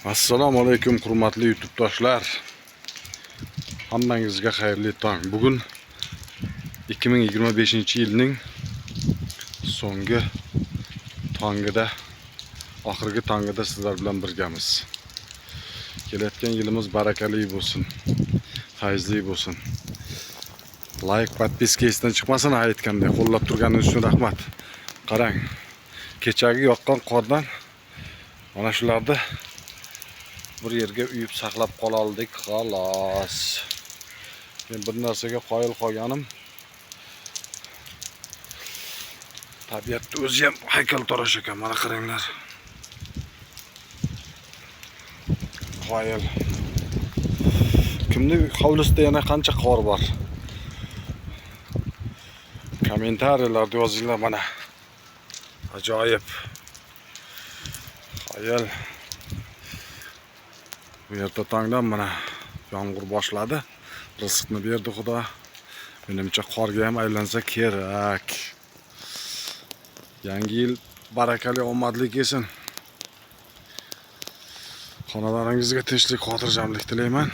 Assalomu alaykum hurmatli YouTube do'stlar. Hammangizga xayrli tong. Bugun 2025-yilning so'nggi tongida, oxirgi tongida sizlar bilan birgamiz. Kelayotgan yilimiz barakali bo'lsin, fayzli bo'lsin. Like, podpiska esdan chiqmasin, aytgandek qo'llab turganingiz uchun rahmat. Qarang, kechagi yoqqan qordan mana shularni bir yerga uyib saqlab qola oldik, xolos. Men bir narsaga qoyil qolganim, tabiatda o'zi ham haykaltarosh ekan, mana qaranglar. Qoyil. Kimning hovlisida yana qancha qor bor? Kommentariyalarda yozinglar mana. Ajoyib. Qoyil. Bu yerda tongdan mana yomg'ir boshladi. Rizqni berdi Xudo. Menimcha qorga ham aylansa kerak. Yangi yil barakali, omadli kelsin. Xonadoningizga tinchlik, xotirjamlik tilayman.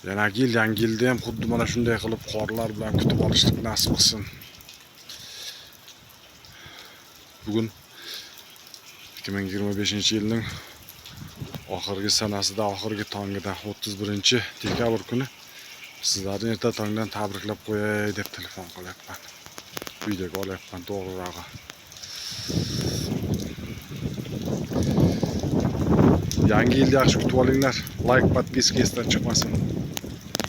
Yangi yilda ham xuddi mana shunday qilib qorlar bilan kutib olishlik nasib qilsin. Bugun 2025-yilning oxirgi sanasida, oxirgi tongida 31-dekabr kuni sizlarni erta tongdan tabriklab qo'yay deb telefon qilyapman. Videoga olyapman, to'g'rirog'i. Yangi yilni yaxshi kutib olinglar. Like, podpiska esdan chiqmasin.